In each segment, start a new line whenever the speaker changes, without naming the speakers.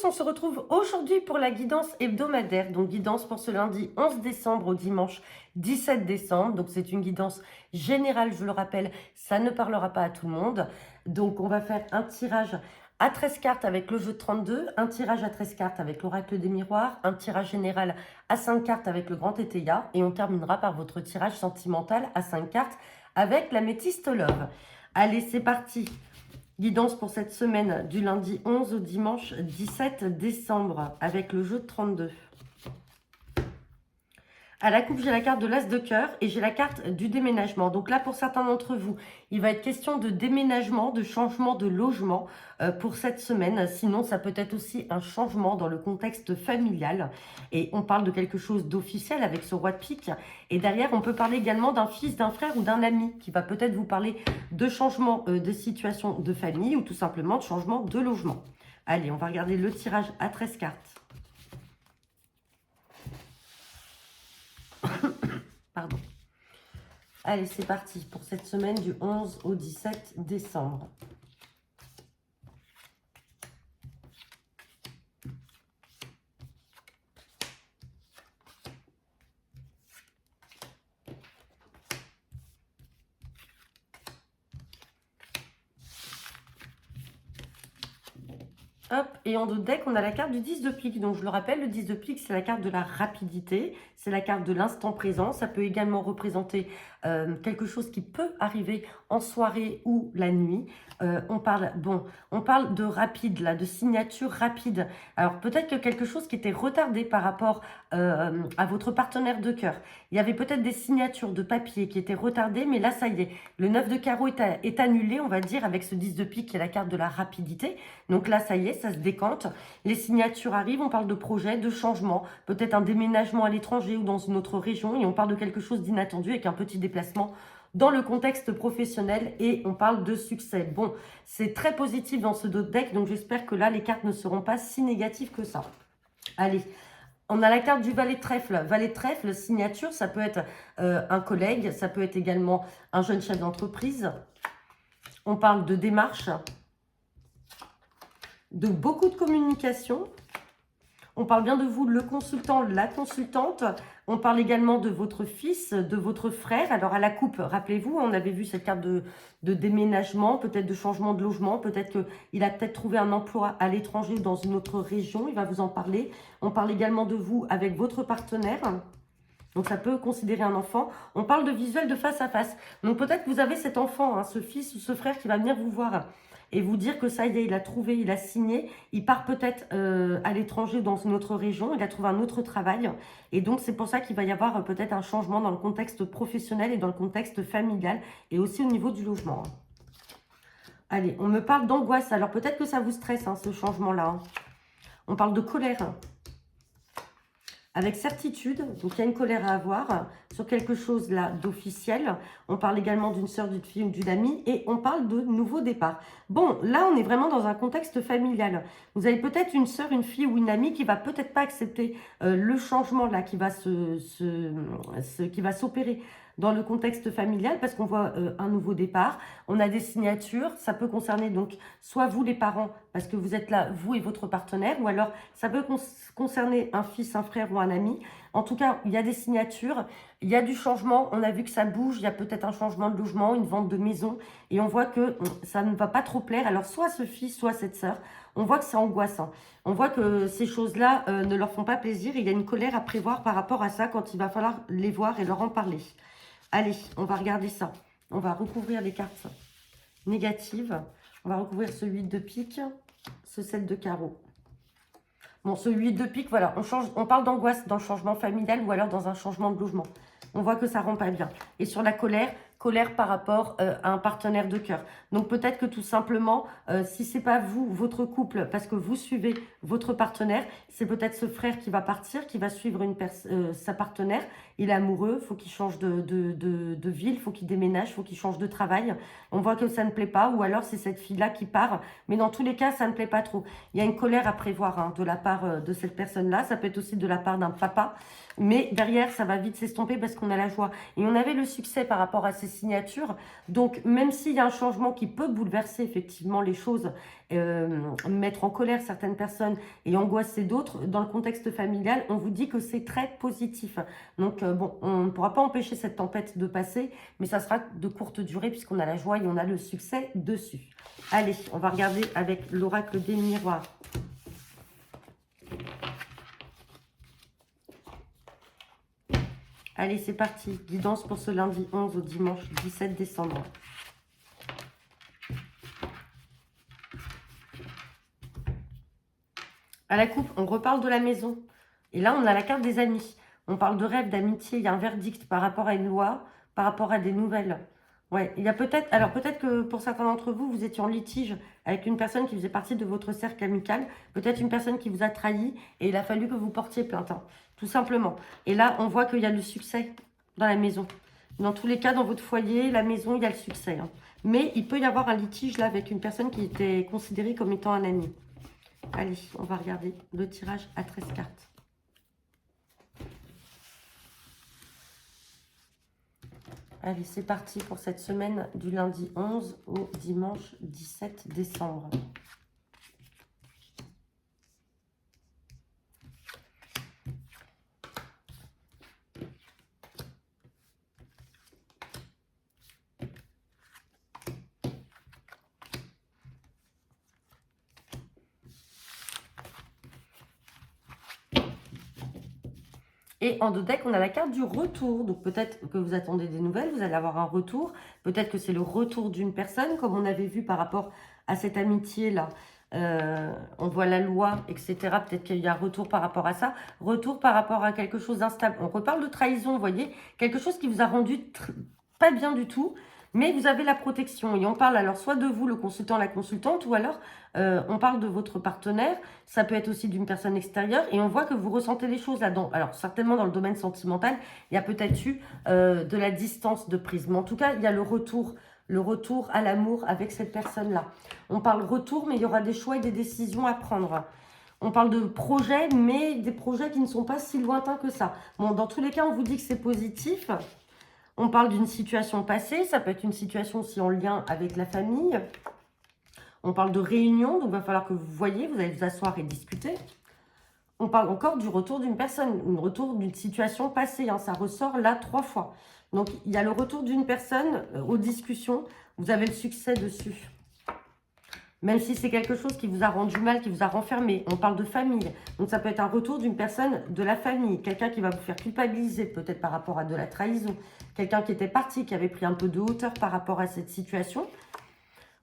on se retrouve aujourd'hui pour la guidance hebdomadaire. Donc guidance pour ce lundi 11 décembre au dimanche 17 décembre. Donc c'est une guidance générale, je le rappelle, ça ne parlera pas à tout le monde. Donc on va faire un tirage à 13 cartes avec le jeu de 32, un tirage à 13 cartes avec l'oracle des miroirs, un tirage général à 5 cartes avec le grand Eteia et on terminera par votre tirage sentimental à 5 cartes avec la métiste Love. Allez, c'est parti. Guidance pour cette semaine du lundi 11 au dimanche 17 décembre avec le jeu de 32. À la coupe, j'ai la carte de l'As de cœur et j'ai la carte du déménagement. Donc là, pour certains d'entre vous, il va être question de déménagement, de changement de logement pour cette semaine. Sinon, ça peut être aussi un changement dans le contexte familial. Et on parle de quelque chose d'officiel avec ce roi de pique. Et derrière, on peut parler également d'un fils, d'un frère ou d'un ami qui va peut-être vous parler de changement de situation de famille ou tout simplement de changement de logement. Allez, on va regarder le tirage à 13 cartes. Pardon. Allez, c'est parti pour cette semaine du 11 au 17 décembre. Hop, et en dos de deck, on a la carte du 10 de pique. Donc, je le rappelle, le 10 de pique, c'est la carte de la rapidité. C'est la carte de l'instant présent. Ça peut également représenter quelque chose qui peut arriver en soirée ou la nuit. On parle de rapide, là, de signature rapide. Alors, peut-être que quelque chose qui était retardé par rapport à votre partenaire de cœur. Il y avait peut-être des signatures de papier qui étaient retardées, mais là, ça y est. Le 9 de carreau est annulé, on va dire, avec ce 10 de pique qui est la carte de la rapidité. Donc là, ça y est, ça se décante. Les signatures arrivent, on parle de projet, de changement, peut-être un déménagement à l'étranger ou dans une autre région, et on parle de quelque chose d'inattendu avec un petit déplacement dans le contexte professionnel et on parle de succès. Bon, c'est très positif dans ce dos de deck, donc j'espère que là, les cartes ne seront pas si négatives que ça. Allez, on a la carte du valet de trèfle. Valet de trèfle, signature, ça peut être un collègue, ça peut être également un jeune chef d'entreprise. On parle de démarche, de beaucoup de communication. On parle bien de vous, le consultant, la consultante. On parle également de votre fils, de votre frère. Alors, à la coupe, rappelez-vous, on avait vu cette carte de déménagement, peut-être de changement de logement. Peut-être qu'il a peut-être trouvé un emploi à l'étranger ou dans une autre région. Il va vous en parler. On parle également de vous avec votre partenaire. Donc, ça peut considérer un enfant. On parle de visuel de face à face. Donc, peut-être que vous avez cet enfant, hein, ce fils ou ce frère qui va venir vous voir et vous dire que ça y est, il a trouvé, il a signé, il part peut-être à l'étranger dans une autre région, il a trouvé un autre travail. Et donc, c'est pour ça qu'il va y avoir peut-être un changement dans le contexte professionnel et dans le contexte familial et aussi au niveau du logement. Allez, on me parle d'angoisse. Alors, peut-être que ça vous stresse, hein, ce changement-là. Hein. On parle de colère. Avec certitude, donc il y a une colère à avoir sur quelque chose là d'officiel. On parle également d'une sœur, d'une fille ou d'une amie et on parle de nouveau départ. Bon, là on est vraiment dans un contexte familial. Vous avez peut-être une sœur, une fille ou une amie qui va peut-être pas accepter le changement là qui va s'opérer dans le contexte familial parce qu'on voit un nouveau départ. On a des signatures, ça peut concerner donc soit vous les parents parce que vous êtes là, vous et votre partenaire, ou alors ça peut concerner un fils, un frère ou un ami. En tout cas, il y a des signatures, il y a du changement, on a vu que ça bouge, il y a peut-être un changement de logement, une vente de maison, et on voit que ça ne va pas trop plaire. Alors soit ce fils, soit cette sœur, on voit que c'est angoissant. On voit que ces choses-là ne leur font pas plaisir, et il y a une colère à prévoir par rapport à ça quand il va falloir les voir et leur en parler. Allez, on va regarder ça. On va recouvrir les cartes négatives. On va recouvrir ce 8 de pique, ce 7 de carreau. Bon, ce 8 de pique, voilà, on parle d'angoisse dans le changement familial ou alors dans un changement de logement. On voit que ça ne rend pas bien. Et sur la colère par rapport à un partenaire de cœur. Donc peut-être que tout simplement, si ce n'est pas vous, votre couple, parce que vous suivez votre partenaire, c'est peut-être ce frère qui va partir, qui va suivre sa partenaire. Il est amoureux, il faut qu'il change de ville, il faut qu'il déménage, il faut qu'il change de travail. On voit que ça ne plaît pas, ou alors c'est cette fille-là qui part. Mais dans tous les cas, ça ne plaît pas trop. Il y a une colère à prévoir hein, de la part de cette personne-là. Ça peut être aussi de la part d'un papa. Mais derrière, ça va vite s'estomper parce qu'on a la joie. Et on avait le succès par rapport à ces signatures. Donc, même s'il y a un changement qui peut bouleverser effectivement les choses, mettre en colère certaines personnes et angoisser d'autres, dans le contexte familial, on vous dit que c'est très positif. Donc, bon, on ne pourra pas empêcher cette tempête de passer, mais ça sera de courte durée puisqu'on a la joie et on a le succès dessus. Allez, on va regarder avec l'oracle des miroirs. Allez, c'est parti. Guidance pour ce lundi 11 au dimanche 17 décembre. À la coupe, on reparle de la maison. Et là, on a la carte des amis. On parle de rêve, d'amitié. Il y a un verdict par rapport à une loi, par rapport à des nouvelles. Ouais, il y a peut-être... Alors, peut-être que pour certains d'entre vous, vous étiez en litige avec une personne qui faisait partie de votre cercle amical. Peut-être une personne qui vous a trahi et il a fallu que vous portiez plainte. Hein, tout simplement. Et là, on voit qu'il y a le succès dans la maison. Dans tous les cas, dans votre foyer, la maison, il y a le succès. Hein. Mais il peut y avoir un litige là avec une personne qui était considérée comme étant un ami. Allez, on va regarder le tirage à 13 cartes. Allez, c'est parti pour cette semaine du lundi 11 au dimanche 17 décembre. Et en deux decks, on a la carte du retour. Donc peut-être que vous attendez des nouvelles, vous allez avoir un retour. Peut-être que c'est le retour d'une personne, comme on avait vu par rapport à cette amitié-là. On voit la loi, etc. Peut-être qu'il y a un retour par rapport à ça. Retour par rapport à quelque chose d'instable. On reparle de trahison, vous voyez. Quelque chose qui vous a rendu pas bien du tout. Mais vous avez la protection. Et on parle alors soit de vous, le consultant, la consultante, ou alors on parle de votre partenaire. Ça peut être aussi d'une personne extérieure. Et on voit que vous ressentez les choses là-dedans. Alors certainement dans le domaine sentimental, il y a peut-être eu de la distance de prise. Mais en tout cas, il y a le retour à l'amour avec cette personne-là. On parle retour, mais il y aura des choix et des décisions à prendre. On parle de projets, mais des projets qui ne sont pas si lointains que ça. Bon, dans tous les cas, on vous dit que c'est positif. On parle d'une situation passée, ça peut être une situation aussi en lien avec la famille. On parle de réunion, donc il va falloir que vous voyez, vous allez vous asseoir et discuter. On parle encore du retour d'une personne, un retour d'une situation passée, hein, ça ressort là 3 fois. Donc il y a le retour d'une personne aux discussions, vous avez le succès dessus. Même si c'est quelque chose qui vous a rendu mal, qui vous a renfermé. On parle de famille. Donc ça peut être un retour d'une personne de la famille. Quelqu'un qui va vous faire culpabiliser peut-être par rapport à de la trahison. Quelqu'un qui était parti, qui avait pris un peu de hauteur par rapport à cette situation.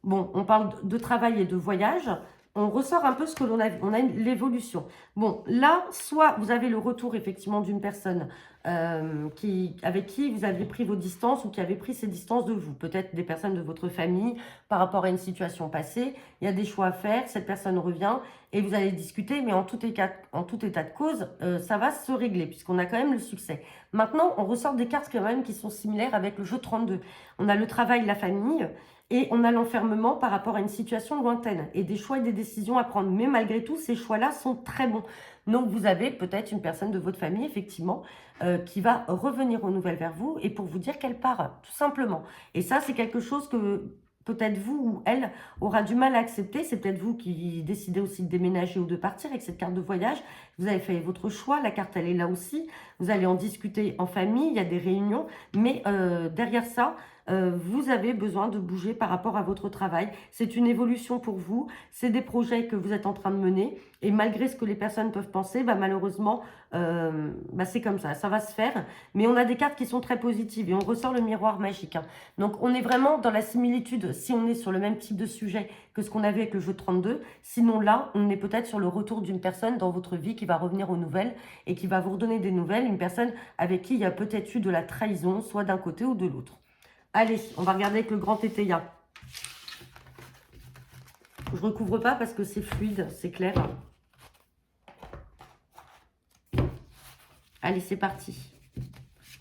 Bon, on parle de travail et de voyage. On ressort un peu ce que l'on a vu. On a l'évolution. Bon, là, soit vous avez le retour effectivement d'une personne avec qui vous avez pris vos distances ou qui avait pris ses distances de vous. Peut-être des personnes de votre famille par rapport à une situation passée. Il y a des choix à faire. Cette personne revient et vous allez discuter. Mais en tout état de cause, ça va se régler puisqu'on a quand même le succès. Maintenant, on ressort des cartes quand même qui sont similaires avec le jeu 32. On a le travail, la famille. Et on a l'enfermement par rapport à une situation lointaine et des choix et des décisions à prendre. Mais malgré tout, ces choix-là sont très bons. Donc, vous avez peut-être une personne de votre famille, effectivement, qui va revenir aux nouvelles vers vous et pour vous dire qu'elle part, tout simplement. Et ça, c'est quelque chose que peut-être vous ou elle aura du mal à accepter. C'est peut-être vous qui décidez aussi de déménager ou de partir avec cette carte de voyage. Vous avez fait votre choix, la carte, elle est là aussi. Vous allez en discuter en famille, il y a des réunions. Mais derrière ça, vous avez besoin de bouger par rapport à votre travail. C'est une évolution pour vous. C'est des projets que vous êtes en train de mener. Et malgré ce que les personnes peuvent penser, malheureusement, c'est comme ça. Ça va se faire. Mais on a des cartes qui sont très positives. Et on ressort le miroir magique. Hein. Donc, on est vraiment dans la similitude. Si on est sur le même type de sujet que ce qu'on avait avec le jeu 32. Sinon, là, on est peut-être sur le retour d'une personne dans votre vie qui va revenir aux nouvelles et qui va vous redonner des nouvelles. Une personne avec qui il y a peut-être eu de la trahison, soit d'un côté ou de l'autre. Allez, on va regarder avec le grand tétéia. Je recouvre pas parce que c'est fluide, c'est clair. Allez, c'est parti.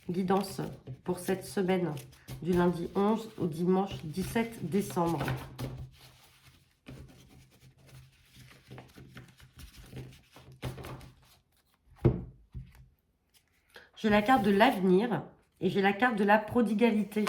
Guidance pour cette semaine du lundi 11 au dimanche 17 décembre. J'ai la carte de l'avenir et j'ai la carte de la prodigalité.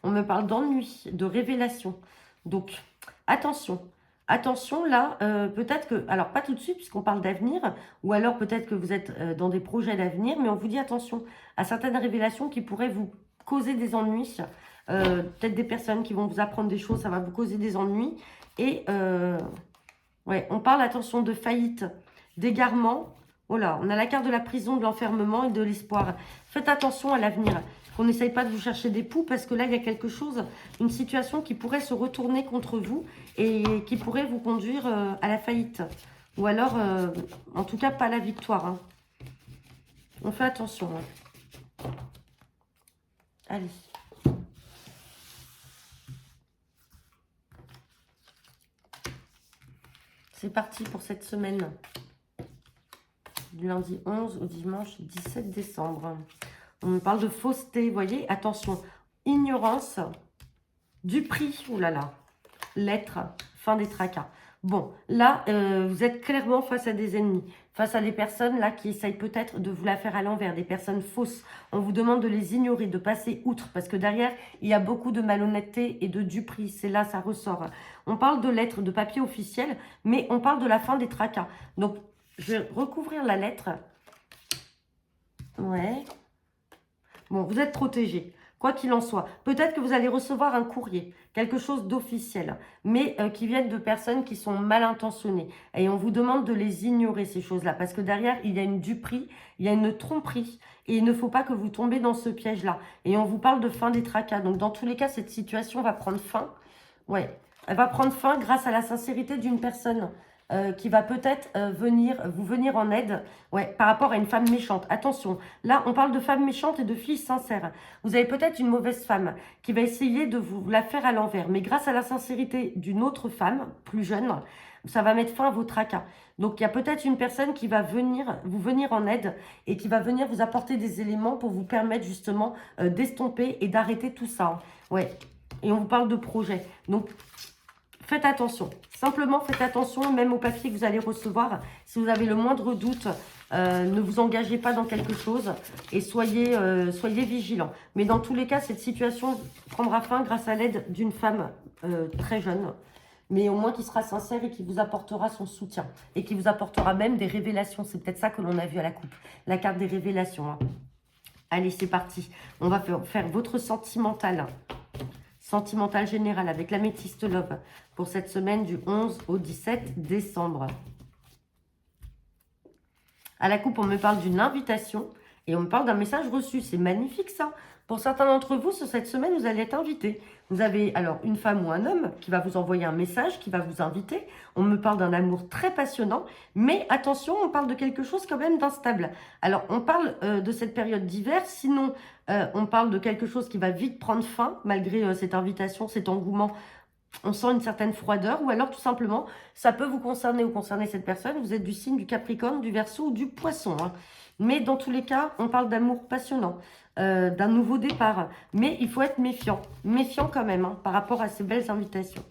On me parle d'ennui, de révélation. Donc, attention. Attention, là, peut-être que... Alors, pas tout de suite, puisqu'on parle d'avenir, ou alors peut-être que vous êtes dans des projets d'avenir, mais on vous dit attention à certaines révélations qui pourraient vous causer des ennuis. Peut-être des personnes qui vont vous apprendre des choses, ça va vous causer des ennuis. Et, ouais, on parle, attention, de faillite, d'égarement. Oh là, on a la carte de la prison, de l'enfermement et de l'espoir. Faites attention à l'avenir. Qu'on n'essaye pas de vous chercher des poux parce que là, il y a quelque chose, une situation qui pourrait se retourner contre vous et qui pourrait vous conduire à la faillite. Ou alors, en tout cas, pas à la victoire. Hein. On fait attention. Hein. Allez. C'est parti pour cette semaine. Du lundi 11 au dimanche 17 décembre. On me parle de fausseté, vous voyez, attention, ignorance, du prix, oulala, lettre, fin des tracas. Bon, là, vous êtes clairement face à des ennemis, face à des personnes là qui essayent peut-être de vous la faire à l'envers, des personnes fausses. On vous demande de les ignorer, de passer outre, parce que derrière, il y a beaucoup de malhonnêteté et de duperie, c'est là, ça ressort. On parle de lettres, de papier officiel, mais on parle de la fin des tracas. Donc, je vais recouvrir la lettre. Ouais. Bon, vous êtes protégé, quoi qu'il en soit. Peut-être que vous allez recevoir un courrier, quelque chose d'officiel, mais qui viennent de personnes qui sont mal intentionnées. Et on vous demande de les ignorer, ces choses-là, parce que derrière, il y a une duperie, il y a une tromperie, et il ne faut pas que vous tombez dans ce piège-là. Et on vous parle de fin des tracas. Donc, dans tous les cas, cette situation va prendre fin. Ouais, elle va prendre fin grâce à la sincérité d'une personne. Qui va peut-être vous venir en aide, ouais, par rapport à une femme méchante. Attention, là, on parle de femmes méchantes et de filles sincères. Vous avez peut-être une mauvaise femme qui va essayer de vous la faire à l'envers, mais grâce à la sincérité d'une autre femme, plus jeune, ça va mettre fin à vos tracas. Donc, il y a peut-être une personne qui va vous venir en aide et qui va venir vous apporter des éléments pour vous permettre justement d'estomper et d'arrêter tout ça. Hein. Ouais, et on vous parle de projet. Donc, faites attention. Simplement, faites attention, même au papier que vous allez recevoir. Si vous avez le moindre doute, ne vous engagez pas dans quelque chose et soyez vigilants. Mais dans tous les cas, cette situation prendra fin grâce à l'aide d'une femme très jeune, mais au moins qui sera sincère et qui vous apportera son soutien. Et qui vous apportera même des révélations. C'est peut-être ça que l'on a vu à la coupe. La carte des révélations. Hein. Allez, c'est parti. On va faire votre sentimental. Sentimental général avec l'améthyste love pour cette semaine du 11 au 17 décembre. À la coupe, on me parle d'une invitation et on me parle d'un message reçu. C'est magnifique ça. Pour certains d'entre vous, sur cette semaine, vous allez être invités. Vous avez alors une femme ou un homme qui va vous envoyer un message, qui va vous inviter. On me parle d'un amour très passionnant, mais attention, on parle de quelque chose quand même d'instable. Alors, on parle de cette période d'hiver, sinon on parle de quelque chose qui va vite prendre fin, malgré cette invitation, cet engouement. On sent une certaine froideur, ou alors tout simplement, ça peut vous concerner ou concerner cette personne. Vous êtes du signe du Capricorne, du Verseau ou du Poisson. Hein. Mais dans tous les cas, on parle d'amour passionnant, d'un nouveau départ. Mais il faut être méfiant. Méfiant quand même, hein, par rapport à ces belles invitations.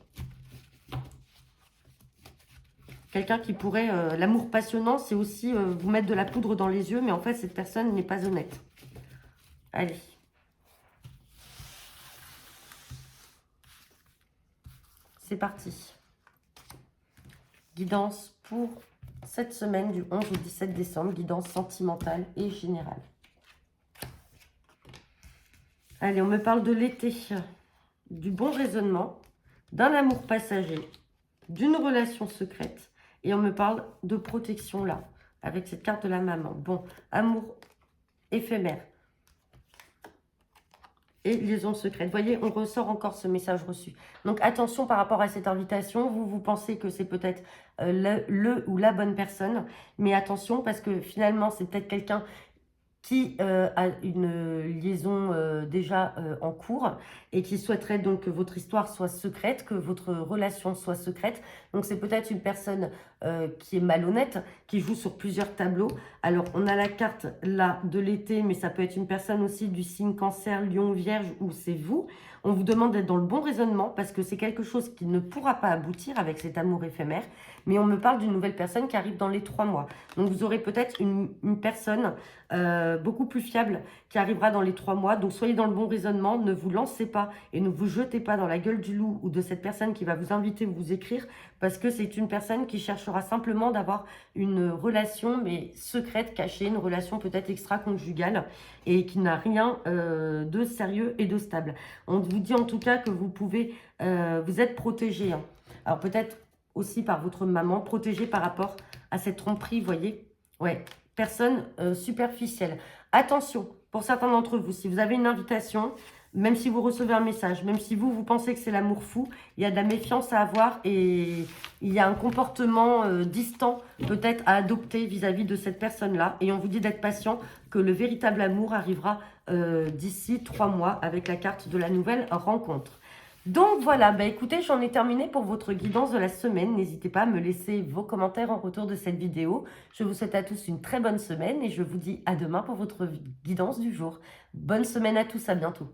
Quelqu'un qui pourrait... l'amour passionnant, c'est aussi vous mettre de la poudre dans les yeux, mais en fait, cette personne n'est pas honnête. Allez. C'est parti. Guidance pour cette semaine du 11 au 17 décembre. Guidance sentimentale et générale. Allez, on me parle de l'été, du bon raisonnement, d'un amour passager, d'une relation secrète. Et on me parle de protection là, avec cette carte de la maman. Bon, amour éphémère. Et liaison secrète. Vous voyez, on ressort encore ce message reçu. Donc, attention par rapport à cette invitation. Vous pensez que c'est peut-être le ou la bonne personne. Mais attention, parce que finalement, c'est peut-être quelqu'un qui a une liaison déjà en cours et qui souhaiterait donc que votre histoire soit secrète, que votre relation soit secrète. Donc, c'est peut-être une personne qui est malhonnête, qui joue sur plusieurs tableaux. Alors, on a la carte là de l'été, mais ça peut être une personne aussi du signe Cancer, Lion, Vierge, ou c'est vous. On vous demande d'être dans le bon raisonnement parce que c'est quelque chose qui ne pourra pas aboutir avec cet amour éphémère. Mais on me parle d'une nouvelle personne qui arrive dans les 3 mois. Donc, vous aurez peut-être une personne beaucoup plus fiable qui arrivera dans les 3 mois. Donc, soyez dans le bon raisonnement, ne vous lancez pas et ne vous jetez pas dans la gueule du loup ou de cette personne qui va vous inviter ou vous écrire, parce que c'est une personne qui cherchera simplement d'avoir une relation, mais secrète, cachée, une relation peut-être extra-conjugale et qui n'a rien de sérieux et de stable. On vous dit en tout cas que vous pouvez, vous êtes protégé, hein. Alors peut-être aussi par votre maman, protégé par rapport à cette tromperie, vous voyez. Ouais, personne superficielle. Attention, pour certains d'entre vous, si vous avez une invitation, même si vous recevez un message, même si vous pensez que c'est l'amour fou, il y a de la méfiance à avoir et il y a un comportement distant peut-être à adopter vis-à-vis de cette personne-là. Et on vous dit d'être patient, que le véritable amour arrivera d'ici 3 mois avec la carte de la nouvelle rencontre. Donc voilà, bah écoutez, j'en ai terminé pour votre guidance de la semaine. N'hésitez pas à me laisser vos commentaires en retour de cette vidéo. Je vous souhaite à tous une très bonne semaine et je vous dis à demain pour votre guidance du jour. Bonne semaine à tous, à bientôt.